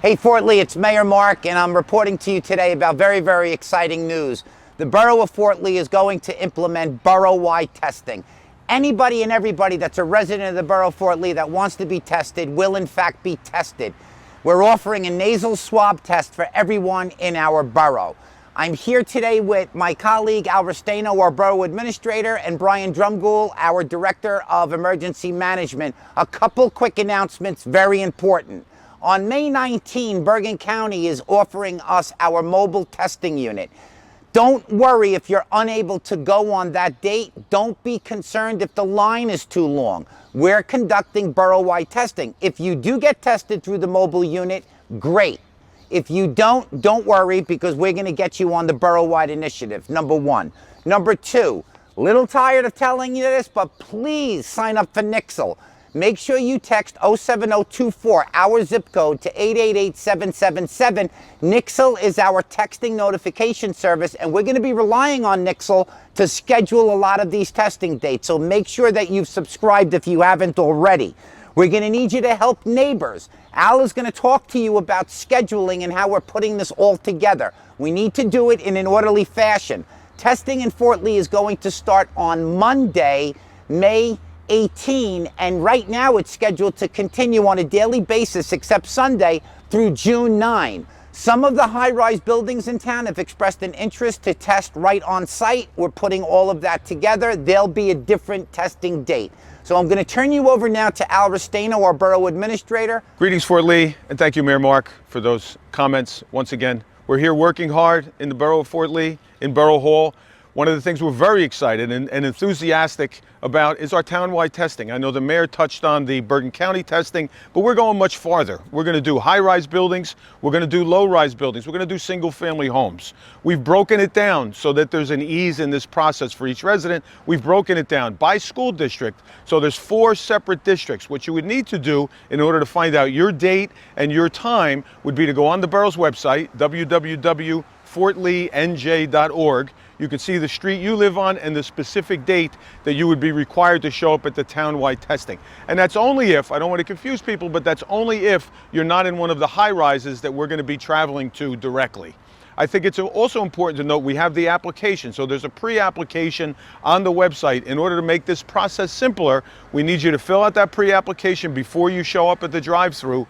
Hey Fort Lee, it's Mayor Mark, and I'm reporting to you today about very, very exciting news. The Borough of Fort Lee is going to implement borough-wide testing. Anybody and everybody that's a resident of the Borough of Fort Lee that wants to be tested will in fact be tested. We're offering a nasal swab test for everyone in our borough. I'm here today with my colleague Al Restaino, our Borough Administrator, and Brian Drumgoole, our Director of Emergency Management. A couple quick announcements, very important. On May 19, Bergen County is offering us our mobile testing unit. Don't worry if you're unable to go on that date. Don't be concerned if the line is too long. We're conducting borough-wide testing. If you do get tested through the mobile unit, great. If you don't worry, because we're going to get you on the borough-wide initiative, number one. Number two, little tired of telling you this, but please sign up for Nixle. Make sure you text 07024, our zip code, to 888777. Nixle is our texting notification service, and we're going to be relying on Nixle to schedule a lot of these testing dates. So make sure that you've subscribed if you haven't already. We're going to need you to help neighbors. Al is going to talk to you about scheduling and how we're putting this all together. We need to do it in an orderly fashion. Testing in Fort Lee is going to start on Monday, May 18, and right now it's scheduled to continue on a daily basis except Sunday through June 9. Some of the high-rise buildings in town have expressed an interest to test right on site. We're putting all of that together. There'll be a different testing date. So I'm going to turn you over now to Al Restaino, our Borough Administrator. Greetings, Fort Lee, and thank you, Mayor Mark, for those comments. Once again, we're here working hard in the Borough of Fort Lee, in Borough Hall. One of the things we're very excited and enthusiastic about is our town-wide testing. I know the mayor touched on the Bergen County testing, but we're going much farther. We're going to do high-rise buildings, we're going to do low-rise buildings, we're going to do single-family homes. We've broken it down so that there's an ease in this process for each resident. We've broken it down by school district, so there's 4 separate districts. What you would need to do in order to find out your date and your time would be to go on the borough's website, www.fortleenj.org. You can see the street you live on and the specific date that you would be required to show up at the town-wide testing. And that's only if, I don't want to confuse people, but that's only if you're not in one of the high rises that we're going to be traveling to directly. I think it's also important to note we have the application. So there's a pre-application on the website. In order to make this process simpler, we need you to fill out that pre-application before you show up at the drive-through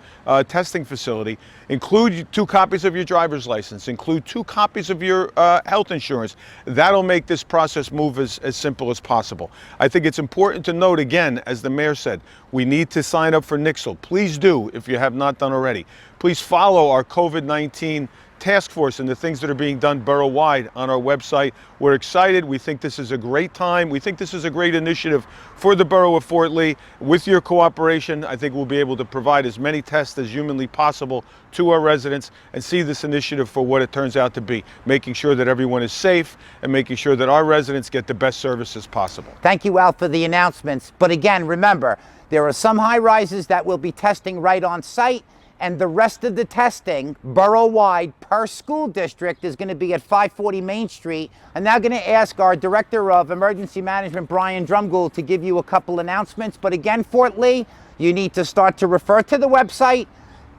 testing facility. Include 2 copies of your driver's license. Include 2 copies of your health insurance. That'll make this process move as simple as possible. I think it's important to note again, as the mayor said, we need to sign up for Nixle. Please do if you have not done already. Please follow our COVID-19 task force and the things that are being done borough-wide on our website. We're excited. We think this is a great time. We think this is a great initiative for the Borough of Fort Lee. With your cooperation, I think we'll be able to provide as many tests as humanly possible to our residents and see this initiative for what it turns out to be, making sure that everyone is safe and making sure that our residents get the best services possible. Thank you, Al, for the announcements. But again, remember, there are some high rises that will be testing right on site, and the rest of the testing, borough-wide, per school district, is going to be at 540 Main Street. I'm now going to ask our Director of Emergency Management, Brian Drumgoole, to give you a couple announcements. But again, Fort Lee, you need to start to refer to the website.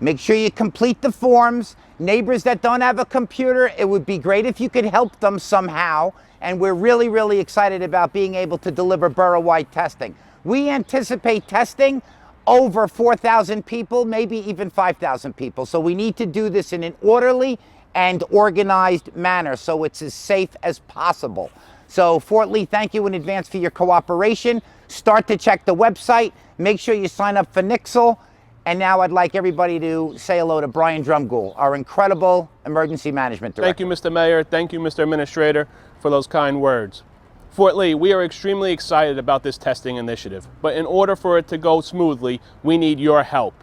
Make sure you complete the forms. Neighbors that don't have a computer, it would be great if you could help them somehow. And we're really, really excited about being able to deliver borough-wide testing. We anticipate testing over 4,000 people, maybe even 5,000 people. So we need to do this in an orderly and organized manner so it's as safe as possible. So Fort Lee, thank you in advance for your cooperation. Start to check the website. Make sure you sign up for Nixle. And now I'd like everybody to say hello to Brian Drumgoole, our incredible Emergency Management Director. Thank you, Mr. Mayor. Thank you, Mr. Administrator, for those kind words. Fort Lee, we are extremely excited about this testing initiative, but in order for it to go smoothly, we need your help.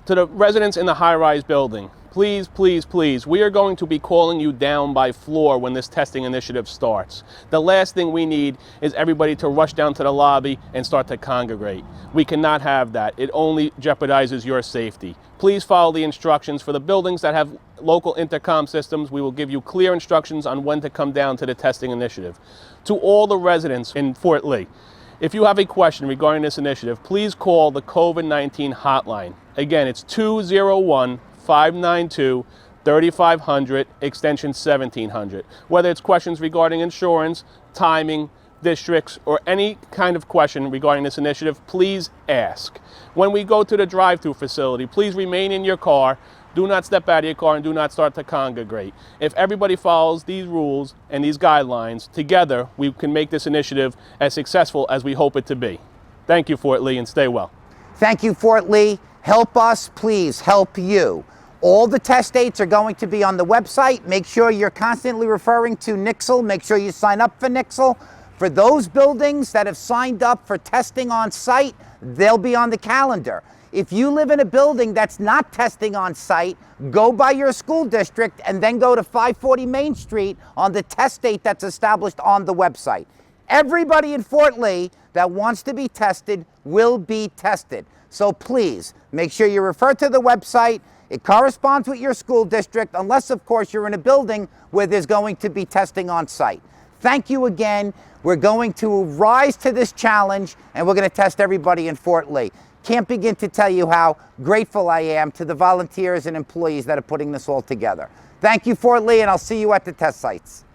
To the residents in the high-rise building, please, please, please, we are going to be calling you down by floor when this testing initiative starts. The last thing we need is everybody to rush down to the lobby and start to congregate. We cannot have that. It only jeopardizes your safety. Please follow the instructions. For the buildings that have local intercom systems, we will give you clear instructions on when to come down to the testing initiative. To all the residents in Fort Lee, if you have a question regarding this initiative, please call the COVID-19 hotline. Again, it's 201 592-3500, extension 1700. Whether it's questions regarding insurance, timing, districts, or any kind of question regarding this initiative, please ask. When we go to the drive-through facility, please remain in your car. Do not step out of your car and do not start to congregate. If everybody follows these rules and these guidelines, together we can make this initiative as successful as we hope it to be. Thank you, Fort Lee, and stay well. Thank you, Fort Lee. Help us, please help you. All the test dates are going to be on the website. Make sure you're constantly referring to Nixle. Make sure you sign up for Nixle. For those buildings that have signed up for testing on site, they'll be on the calendar. If you live in a building that's not testing on site, go by your school district and then go to 540 Main Street on the test date that's established on the website. Everybody in Fort Lee that wants to be tested will be tested. So please make sure you refer to the website. It corresponds with your school district, unless of course you're in a building where there's going to be testing on site. Thank you again. We're going to rise to this challenge and we're going to test everybody in Fort Lee. Can't begin to tell you how grateful I am to the volunteers and employees that are putting this all together. Thank you, Fort Lee, and I'll see you at the test sites.